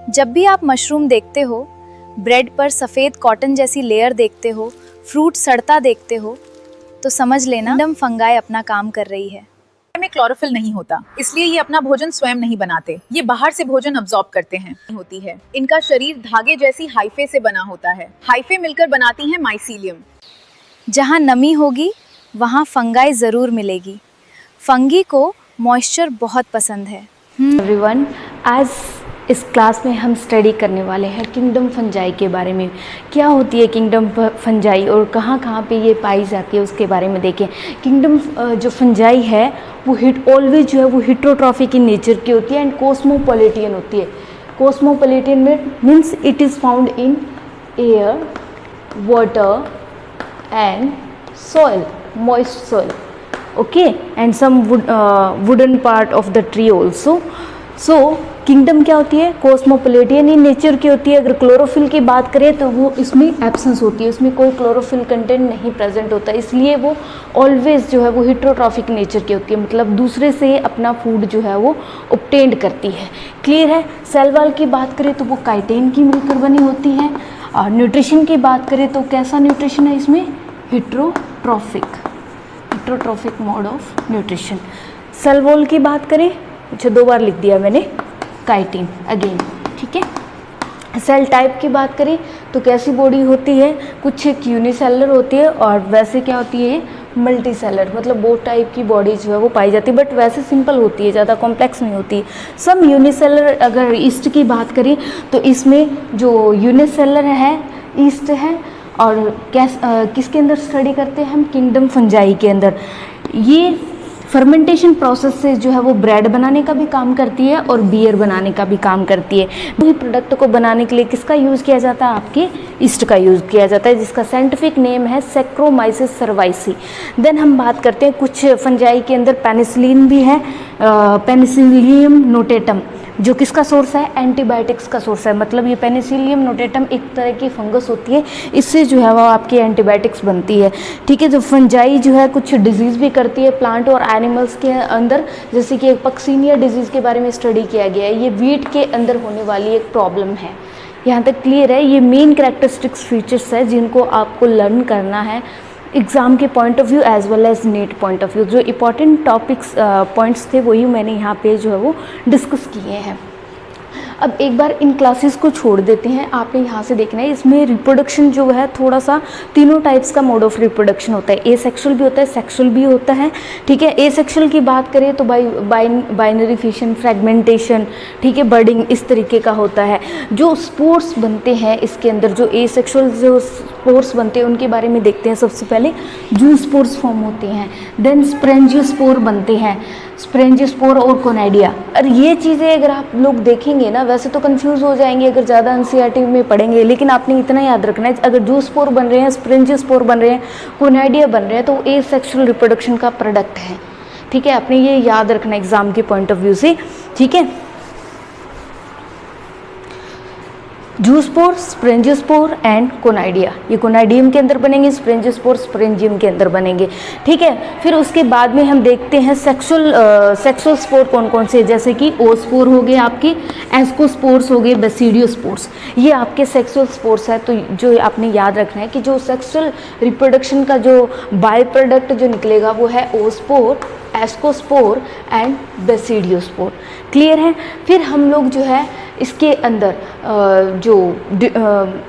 जब भी आप मशरूम देखते हो, ब्रेड पर सफ़ेद कॉटन जैसी लेयर देखते हो, फ्रूट सड़ता देखते हो, तो समझ लेना किंगडम फंगाई अपना काम कर रही है। में क्लोरोफिल नहीं होता, इसलिए ये अपना भोजन स्वयं नहीं बनाते। ये बाहर से भोजन अब्सॉर्ब करते हैं। होती है इनका शरीर धागे जैसी हाइफे से बना होता है। हाइफे मिलकर बनाती हैं माइसीलियम। जहाँ नमी होगी वहाँ फंगाई ज़रूर मिलेगी। फंगी को मॉइस्चर बहुत पसंद है। एवरीवन, आज इस क्लास में हम स्टडी करने वाले हैं किंगडम फंजाई के बारे में। क्या होती है किंगडम फंजाई और कहाँ कहाँ पे ये पाई जाती है उसके बारे में देखें। किंगडम जो फंजाई है वो ऑलवेज जो है वो हिट्रोट्रॉफिक इन नेचर की होती है एंड कॉस्मोपोलिटियन होती है। कॉस्मोपोलिटियन में means it is found in air, water and soil, moist soil, okay, and some wooden part of the tree also. so kingdom क्या होती है? कॉस्मोपोलिटियन इन नेचर की होती है। अगर क्लोरोफिल की बात करें तो वो इसमें एब्सेंस होती है, उसमें कोई क्लोरोफिल कंटेंट नहीं प्रेजेंट होता, इसलिए वो ऑलवेज जो है वो हिट्रोट्रॉफिक नेचर की होती है, मतलब दूसरे से अपना फूड जो है वो ऑब्टेन्ड करती है। क्लियर है? सेल वॉल की बात करें तो वो काइटिन की मिलकर बनी होती है। और न्यूट्रिशन की बात करें तो कैसा न्यूट्रिशन है इसमें? Heterotrophic mode of nutrition. Cell wall की बात करें, अच्छा 2 बार लिख दिया मैंने, काइटिन अगेन, ठीक है। सेल टाइप की बात करें तो कैसी बॉडी होती है? कुछ एक यूनिसेलर होती है और वैसे क्या होती है? मल्टी सेलर, मतलब वो टाइप की बॉडी जो है वो पाई जाती है, बट वैसे सिंपल होती है, ज़्यादा कॉम्प्लेक्स नहीं होती। सम यूनिसेलर, अगर ईस्ट की बात करें तो इसमें जो यूनिसेलर है ईस्ट है। और किसके अंदर स्टडी करते हैं हम? किंगडम फंजाई के अंदर। ये फर्मेंटेशन प्रोसेस से जो है वो ब्रेड बनाने का भी काम करती है और बियर बनाने का भी काम करती है। वही प्रोडक्ट को बनाने के लिए किसका यूज़ किया जाता है? आपके ईस्ट का यूज़ किया जाता है, जिसका साइंटिफिक नेम है सैक्रोमाइसिस सर्वाइसी। देन हम बात करते हैं कुछ फंजाई के अंदर पेनिसिलिन भी है, पेनिसिलियम नोटेटम, जो किसका सोर्स है? एंटीबायोटिक्स का सोर्स है। मतलब ये पेनिसिलियम नोटेटम एक तरह की फंगस होती है, इससे जो है वो आपकी एंटीबायोटिक्स बनती है, ठीक है। जो फंजाई जो है कुछ डिजीज़ भी करती है प्लांट और एनिमल्स के अंदर, जैसे कि पक्सीनिया डिजीज़ के बारे में स्टडी किया गया है। ये वीट के अंदर होने वाली एक प्रॉब्लम है। यहाँ तक क्लियर है? ये मेन कैरेक्टरिस्टिक्स फीचर्स है जिनको आपको लर्न करना है एग्ज़ाम के point of view as well as net point of view. जो इंपॉर्टेंट टॉपिक्स पॉइंट्स थे वही मैंने यहाँ पे जो है वो डिस्कस किए हैं। अब एक बार इन क्लासेस को छोड़ देते हैं, आपने यहाँ से देखना है इसमें रिप्रोडक्शन जो है थोड़ा सा तीनों टाइप्स का मोड ऑफ रिप्रोडक्शन होता है। ए सेक्सुअल भी होता है, सेक्सुअल भी होता है, ठीक है। ए सेक्सुअल की बात करें तो बाइनरी फिशन, फ्रेगमेंटेशन, ठीक है, बर्डिंग, इस तरीके का होता है। जो स्पोर्स बनते हैं इसके अंदर, जो ए सेक्सुअल जो स्पोर्स बनते हैं उनके बारे में देखते हैं। सबसे पहले जूस्पोर्स फॉर्म होते हैं, देन स्प्रेंजियोस्पोर बनते हैं, स्प्रेंजियोस्पोर और कोनाइडिया। और ये चीज़ें अगर आप लोग देखेंगे ना, वैसे तो कंफ्यूज हो जाएंगे अगर ज़्यादा एनसीईआरटी में पढ़ेंगे, लेकिन आपने इतना याद रखना है, अगर जूस्पोर बन रहे हैं, स्प्रेंजियोस्पोर बन रहे हैं, कोनाइडिया बन रहे हैं, तो ए सेक्सुअल रिप्रोडक्शन का प्रोडक्ट है, ठीक है। आपने ये याद रखना एग्जाम के पॉइंट ऑफ व्यू से, ठीक है। जूस्पोर, स्प्रेंजियोस्पोर एंड कोनाइडिया, ये कोनाइडियम के अंदर बनेंगे, स्प्रेंजियोस्पोर स्प्रेंजियम के अंदर बनेंगे, ठीक है। फिर उसके बाद में हम देखते हैं सेक्सुअल स्पोर कौन कौन से, जैसे कि ओस्पोर हो गए आपके, एस्कोस्पोर्स हो गए, बेसिडियोस्पोर्स, ये आपके सेक्सुअल स्पोर्स है। तो जो आपने याद रखना है कि जो सेक्सुअल रिप्रोडक्शन का जो बाय प्रोडक्ट जो निकलेगा वो है ओस्पोर, एस्कोस्पोर एंड बेसिडियोस्पोर। क्लियर है? फिर हम लोग जो है इसके अंदर जो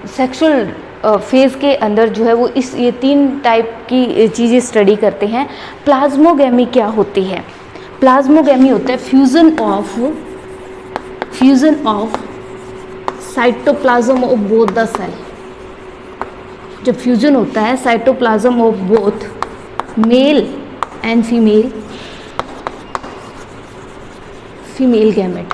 सेक्सुअल फेज़ के अंदर जो है वो ये 3 टाइप की चीज़ें स्टडी करते हैं। प्लाज्मोगैमी क्या होती है? प्लाज्मोगैमी होता है fusion of cytoplasm of both the cell. जब फ्यूजन होता है cytoplasm of both male and female gamete,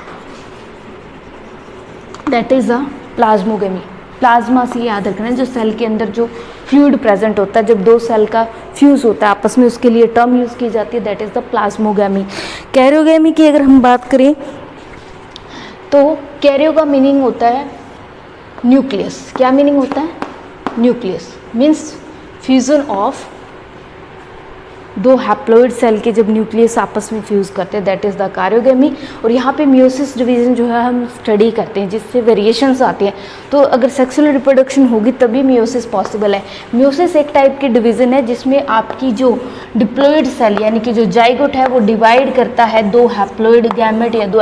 that is a plasmogamy. Plasma से याद रखना है जो सेल के अंदर जो फ्लूइड प्रेजेंट होता है, जब 2 सेल का फ्यूज़ होता है आपस में, उसके लिए टर्म यूज़ की जाती है, that is the plasmogamy. Karyogamy की अगर हम बात करें तो कैरियो का मीनिंग होता है न्यूक्लियस। क्या मीनिंग होता है? न्यूक्लियस मीन्स फ्यूजन ऑफ दो हैप्लॉइड सेल के जब न्यूक्लियस आपस में फ्यूज़ करते हैं, दैट इज़ द कार्योगेमी। और यहाँ पे मियोसिस डिवीज़न जो है हम स्टडी करते हैं, जिससे वेरिएशंस आती हैं। तो अगर सेक्सुअल रिप्रोडक्शन होगी तभी मियोसिस पॉसिबल है। मियोसिस एक टाइप की डिवीज़न है जिसमें आपकी जो डिप्लॉइड सेल यानी कि जो जाइगोट है वो डिवाइड करता है दो हैप्लॉइड गैमेट या दो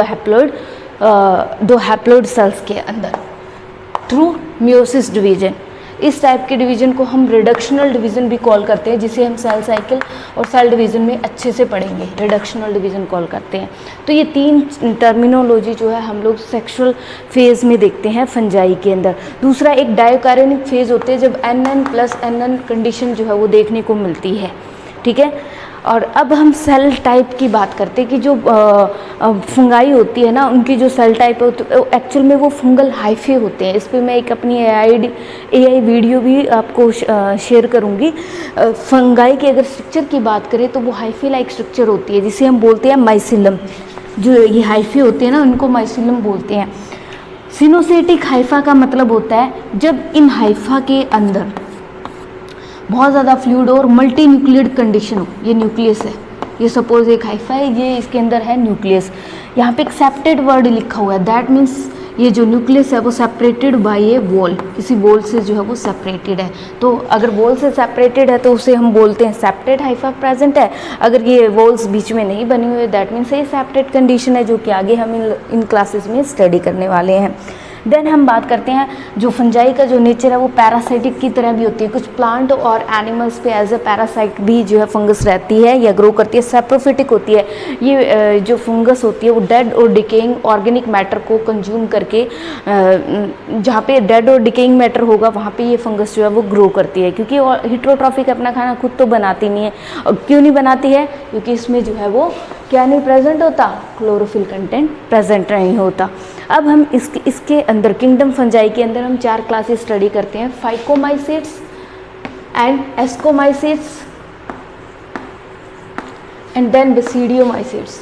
हैप्लॉइड सेल्स के अंदर थ्रू मियोसिस डिवीज़न। इस टाइप के डिवीज़न को हम रिडक्शनल डिवीज़न भी कॉल करते हैं, जिसे हम सेल साइकिल और सेल डिवीज़न में अच्छे से पढ़ेंगे, रिडक्शनल डिवीज़न कॉल करते हैं। तो ये तीन टर्मिनोलॉजी जो है हम लोग सेक्सुअल फेज़ में देखते हैं फंजाई के अंदर। दूसरा एक डायोकार्योनिक फेज़ होते हैं जब NN+NN कंडीशन जो है वो देखने को मिलती है, ठीक है। और अब हम सेल टाइप की बात करते हैं कि जो फंगाई होती है ना, उनकी जो सेल टाइप होती है एक्चुअल में वो फंगल हाइफे होते हैं। इस पर मैं एक अपनी AI वीडियो भी आपको शेयर करूंगी। फंगाई के अगर स्ट्रक्चर की बात करें तो वो हाइफे लाइक स्ट्रक्चर होती है, जिसे हम बोलते हैं माइसिलम। जो ये हाइफे होते हैं ना, उनको माइसिलम बोलते हैं। सिनोसेटिक हाइफा का मतलब होता है जब इन हाइफा के अंदर बहुत ज़्यादा फ्लूइड और मल्टी न्यूक्लियड कंडीशन हो। ये न्यूक्लियस है, ये सपोज एक हाइफा है, ये इसके अंदर है न्यूक्लियस। यहाँ पे एक सेप्टेड वर्ड लिखा हुआ है, दैट मीन्स ये जो न्यूक्लियस है वो सेपरेटेड बाय ए वॉल, किसी वॉल से जो है वो सेपरेटेड है। तो अगर वॉल से सेपरेटेड है तो उसे हम बोलते हैं सेप्टेड हाइफा प्रेजेंट है। अगर ये वॉल्स बीच में नहीं बनी हुई है दैट मीन्स ये सेप्टेड कंडीशन है, जो कि आगे हम इन क्लासेस में स्टडी करने वाले हैं। देन हम बात करते हैं जो फंजाई का जो नेचर है वो पैरासाइटिक की तरह भी होती है। कुछ प्लांट और एनिमल्स पे एज ए पैरासाइट भी जो है फंगस रहती है या ग्रो करती है, सेप्रोफिटिक होती है। ये जो फंगस होती है वो डेड और डिकेइंग ऑर्गेनिक मैटर को कंज्यूम करके, जहाँ पे डेड और डिकेइंग मैटर होगा वहाँ पे ये फंगस जो है वो ग्रो करती है, क्योंकि हिट्रोट्रॉफिक अपना खाना खुद तो बनाती नहीं है। और क्यों नहीं बनाती है? क्योंकि इसमें जो है वो क्या नहीं प्रेजेंट होता, क्लोरोफिल कंटेंट प्रेजेंट नहीं होता। अब हम इसके अंदर किंगडम फंजाई के अंदर हम 4 क्लासेस स्टडी करते हैं, phycomycetes and ascomycetes and then basidiomycetes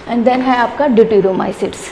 and then है आपका ड्यूटेरोमाइसिट्स।